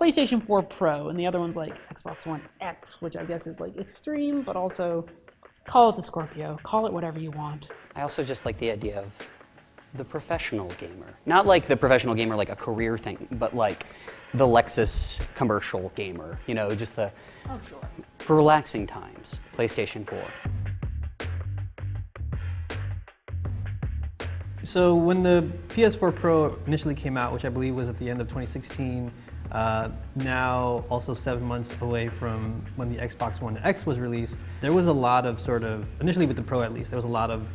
PlayStation 4 Pro, and the other one's like Xbox One X, which I guess is like extreme, but also call it the Scorpio, call it whatever you want. I also just like the idea of the professional gamer. Not like the professional gamer like a career thing, but like the Lexus commercial gamer, you know, just the, oh, sure, for relaxing times, PlayStation 4. So when the PS4 Pro initially came out, which I believe was at the end of 2016, now also 7 months away from when the Xbox One X was released, there was a lot of sort of, initially with the Pro at least, there was a lot of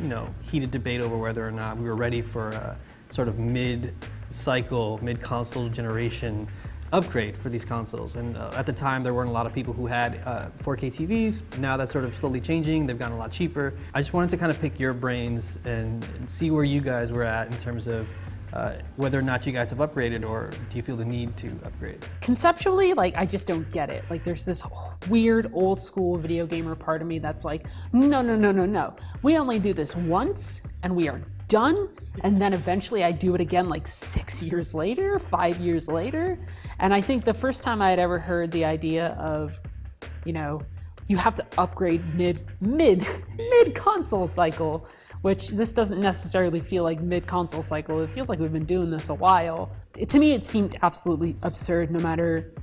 you know, heated debate over whether or not we were ready for a sort of mid-cycle, mid-console generation upgrade for these consoles. And at the time, there weren't a lot of people who had 4K TVs. Now that's sort of slowly changing. They've gotten a lot cheaper. I just wanted to kind of pick your brains and see where you guys were at in terms of whether or not you guys have upgraded, or do you feel the need to upgrade? Conceptually, like, I just don't get it. Like, there's this weird old school video gamer part of me that's like, no, no, no, no, no. We only do this once and we are done, and then eventually I do it again like 6 years later, 5 years later. And I think the first time I had ever heard the idea of, you know, you have to upgrade mid console cycle, which this doesn't necessarily feel like mid-console cycle. It feels like we've been doing this a while. To me, it seemed absolutely absurd, no matter,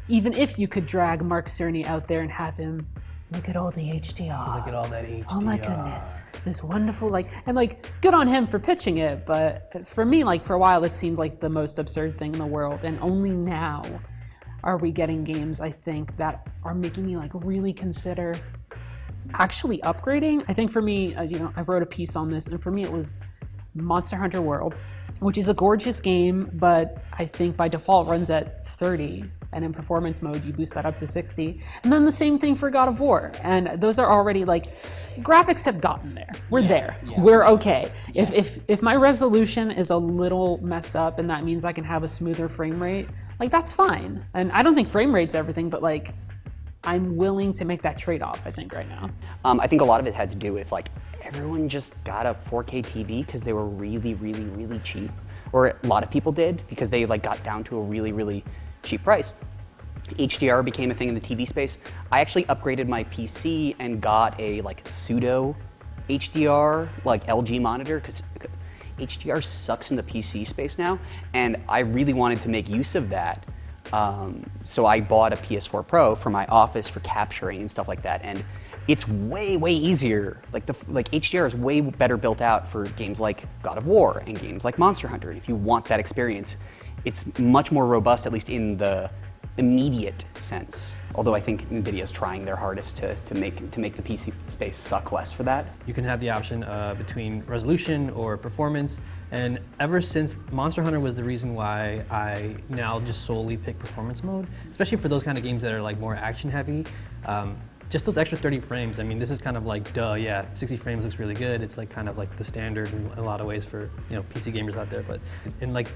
even if you could drag Mark Cerny out there and have him, look at all the HDR. Look at all that HDR. Oh my goodness, this wonderful, like, and like, good on him for pitching it, but for me, like, for a while, it seemed like the most absurd thing in the world, and only now are we getting games, I think, that are making me, like, really consider actually upgrading. I think for me, you know, I wrote a piece on this, and for me it was Monster Hunter World, which is a gorgeous game, but I think by default runs at 30, and in performance mode you boost that up to 60. And then the same thing for God of War, and those are already, like, graphics have gotten there. We're there. Yeah. We're okay. Yeah. If my resolution is a little messed up and that means I can have a smoother frame rate, like, that's fine. And I don't think frame rate's everything, but, like, I'm willing to make that trade-off, I think, right now. I think a lot of it had to do with, like, everyone just got a 4K TV because they were really, really, really cheap. Or a lot of people did because they, like, got down to a really, really cheap price. HDR became a thing in the TV space. I actually upgraded my PC and got a, like, pseudo HDR, like, LG monitor, because HDR sucks in the PC space now, and I really wanted to make use of that. So I bought a PS4 Pro for my office for capturing and stuff like that, and it's way, way easier. Like, HDR is way better built out for games like God of War and games like Monster Hunter. And if you want that experience, it's much more robust, at least in the immediate sense. Although I think NVIDIA's trying their hardest to make the PC space suck less for that. You can have the option between resolution or performance. And ever since Monster Hunter was the reason why I now just solely pick performance mode, especially for those kind of games that are, like, more action heavy. Just those extra 30 frames, I mean, this is kind of like, duh, yeah, 60 frames looks really good. It's like kind of like the standard in a lot of ways for, you know, PC gamers out there. But, and like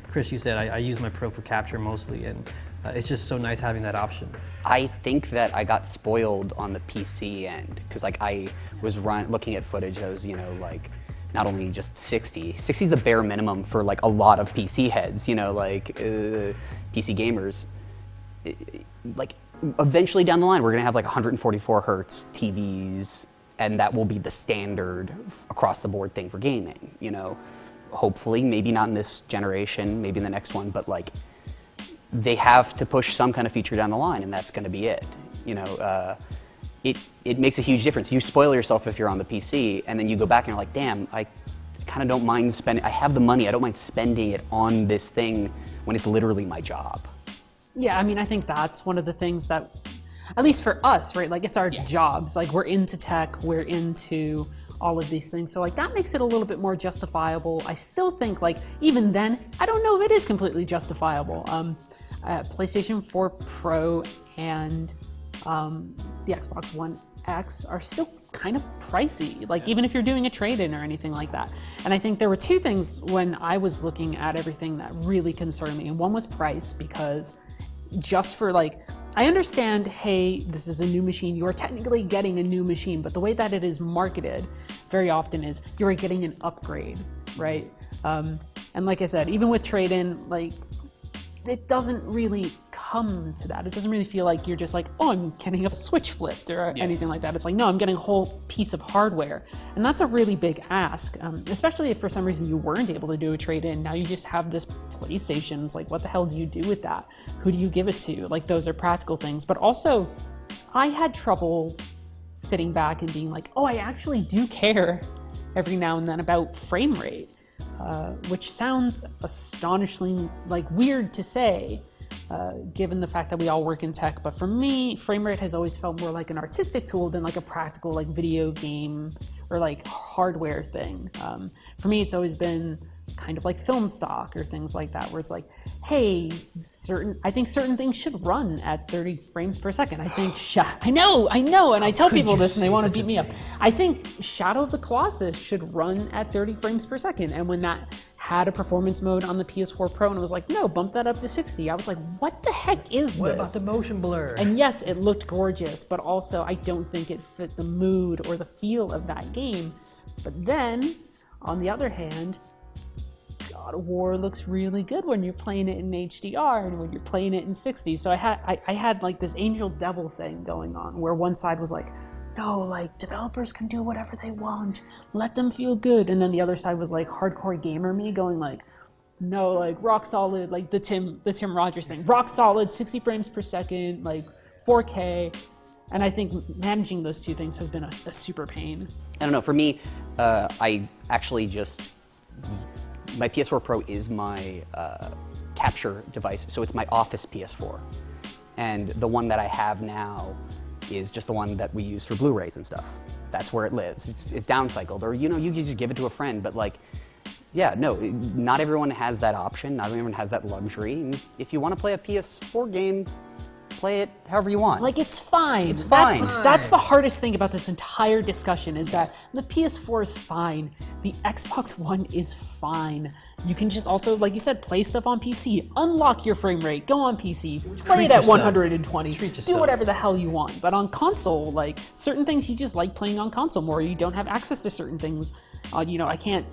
Chris, you said, I use my Pro for capture mostly, and it's just so nice having that option. I think that I got spoiled on the PC end, because, like, I was looking at footage that was, you know, like, not only just 60. 60 is the bare minimum for, like, a lot of PC heads, you know, like, PC gamers. Like, eventually down the line, we're gonna have, like, 144 hertz TVs, and that will be the standard across the board thing for gaming, you know. Hopefully, maybe not in this generation, maybe in the next one, but, like, they have to push some kind of feature down the line, and that's gonna be it, you know. It makes a huge difference. You spoil yourself if you're on the PC, and then you go back and you're like, damn, I kind of don't mind spending, I have the money, I don't mind spending it on this thing when it's literally my job. Yeah, I mean, I think that's one of the things that, at least for us, right, like, it's our jobs. Like, we're into tech, we're into all of these things. So, like, that makes it a little bit more justifiable. I still think, like, even then, I don't know if it is completely justifiable. PlayStation 4 Pro and the Xbox One X are still kind of pricey, like, even if you're doing a trade-in or anything like that. And I think there were two things when I was looking at everything that really concerned me. And one was price, because just for, like, I understand, hey, this is a new machine, you are technically getting a new machine, but the way that it is marketed very often is you're getting an upgrade, right? And like I said, even with trade-in, like, it doesn't really come to that. It doesn't really feel like you're just like, oh, I'm getting a switch flipped or anything like that. It's like, no, I'm getting a whole piece of hardware. And that's a really big ask, especially if for some reason you weren't able to do a trade-in. Now you just have this PlayStation. It's like, what the hell do you do with that? Who do you give it to? Like, those are practical things. But also, I had trouble sitting back and being like, oh, I actually do care every now and then about frame rate. Which sounds astonishingly weird to say, given the fact that we all work in tech. But for me, frame rate has always felt more like an artistic tool than like a practical video game or hardware thing. For me, it's always been kind of like film stock or things like that, where it's like, hey, I think certain things should run at 30 frames per second. I think, I know, and I tell people this and they want to beat me up. I think Shadow of the Colossus should run at 30 frames per second. And when that had a performance mode on the PS4 Pro and it was like, no, bump that up to 60. I was like, what the heck is this? What about the motion blur? And yes, it looked gorgeous, but also I don't think it fit the mood or the feel of that game. But then, on the other hand, God of War looks really good when you're playing it in HDR and when you're playing it in 60. So I had like this angel devil thing going on where one side was like, no, developers can do whatever they want, let them feel good. And then the other side was like hardcore gamer me going like, no, rock solid, the Tim Rogers thing, rock solid, 60 frames per second, 4K. And I think managing those two things has been a super pain. I don't know, for me, I actually my PS4 Pro is my capture device, so it's my office PS4. And the one that I have now is just the one that we use for Blu-rays and stuff. That's where it lives. It's downcycled, or you can just give it to a friend, but yeah, no, not everyone has that option, not everyone has that luxury. And if you want to play a PS4 game, play it however you want. It's fine. It's fine. That's the hardest thing about this entire discussion is that the PS4 is fine. The Xbox One is fine. You can just also, like you said, play stuff on PC. Unlock your frame rate. Go on PC. Play it at 120. Do whatever the hell you want. But on console, certain things you just like playing on console more. You don't have access to certain things. I can't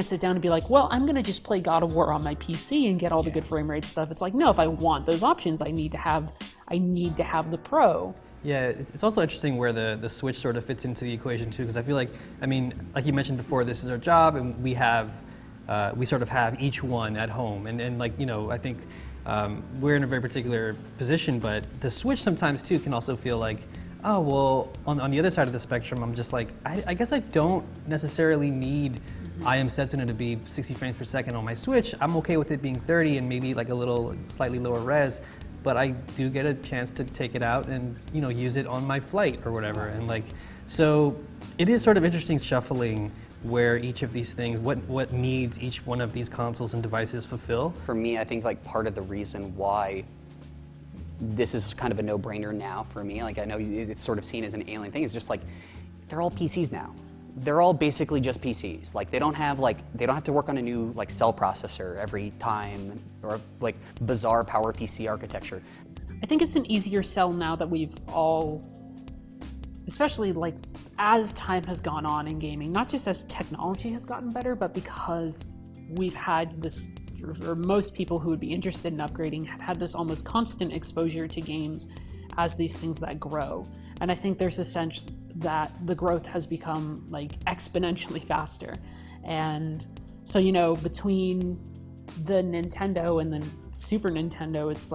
sit down and be like, well, I'm gonna just play God of War on my PC and get all the good frame rate stuff. It's like, no, if I want those options, I need to have the Pro. Yeah, it's also interesting where the Switch sort of fits into the equation too, because I feel like you mentioned before, this is our job, and we sort of have each one at home, and I think we're in a very particular position, but the Switch sometimes too can also feel like, oh, well, on the other side of the spectrum, I'm just like, I guess I don't necessarily need I am Setsuna to be 60 frames per second on my Switch. I'm okay with it being 30 and maybe a little slightly lower res, but I do get a chance to take it out and use it on my flight or whatever. And so it is sort of interesting shuffling where each of these things, what needs each one of these consoles and devices fulfill. For me, I think part of the reason why this is kind of a no-brainer now for me, I know it's sort of seen as an alien thing, is just they're all PCs now. They're all basically just PCs. They don't have to work on a new cell processor every time or bizarre PowerPC architecture. I think it's an easier sell now that we've all, especially as time has gone on in gaming, not just as technology has gotten better, but because we've had this, or most people who would be interested in upgrading have had this almost constant exposure to games as these things that grow. And I think there's a sense that the growth has become exponentially faster. And so, between the Nintendo and the Super Nintendo, it's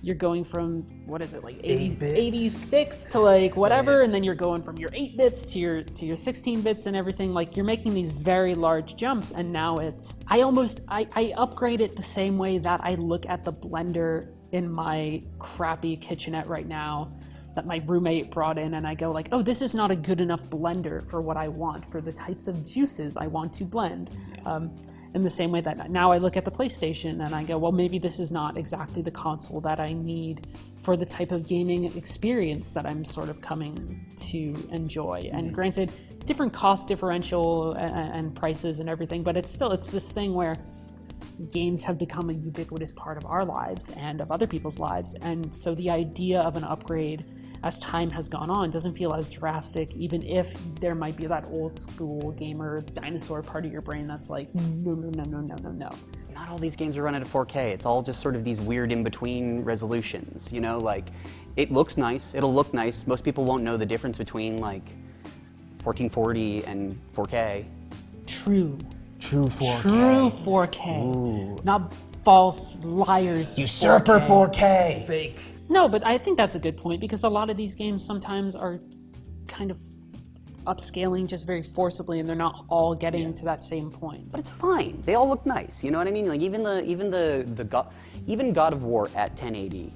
you're going from, 86 to whatever, right. And then you're going from your 8 bits to your 16 bits and everything. You're making these very large jumps, and now I upgrade it the same way that I look at the blender in my crappy kitchenette right now that my roommate brought in, and I go oh, this is not a good enough blender for what I want, for the types of juices I want to blend. In the same way that now I look at the PlayStation and I go, well, maybe this is not exactly the console that I need for the type of gaming experience that I'm sort of coming to enjoy. And granted, different cost differential and prices and everything, but it's this thing where games have become a ubiquitous part of our lives and of other people's lives. And so the idea of an upgrade as time has gone on doesn't feel as drastic, even if there might be that old school gamer dinosaur part of your brain that's no. not all these games are running at 4K. It's all just sort of these weird in-between resolutions, you know? Like, it looks nice, it'll look nice. Most people won't know the difference between, like, 1440 and 4K. True. True 4K. True 4K. Not false liars. Usurper 4K. Fake. No, but I think that's a good point because a lot of these games sometimes are kind of upscaling just very forcibly, and they're not all getting to that same point. But it's fine. They all look nice. You know what I mean? Like even God of War at 1080,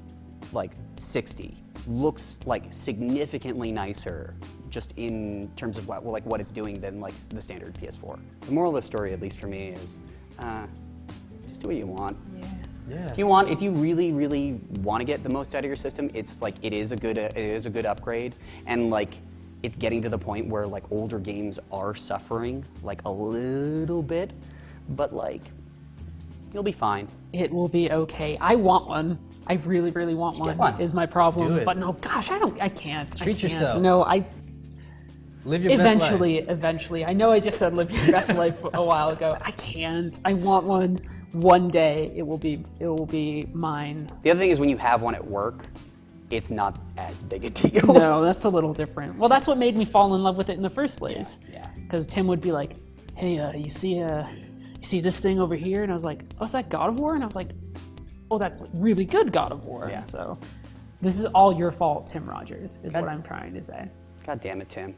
like 60, looks like significantly nicer, just in terms of what it's doing than like the standard PS4. The moral of the story, at least for me, is just do what you want. Yeah. If you really, really want to get the most out of your system, it's like it is a good upgrade, and like it's getting to the point where like older games are suffering like a little bit, but like you'll be fine. It will be okay. I want one. I really, really want one. one. Is my problem. Do it. But no, gosh, I can't. Treat I can't. yourself. No, Live your best life. Eventually. I know I just said live your best life a while ago. I can't. I want one. One day it will be mine. The other thing is when you have one at work, it's not as big a deal. No, that's a little different. Well, that's what made me fall in love with it in the first place. Yeah. Because Tim would be like, "Hey, you see this thing over here?" And I was like, "Oh, is that God of War?" And I was like, "Oh, that's really good God of War." Yeah. So, this is all your fault, Tim Rogers, is what I'm trying to say. God damn it, Tim.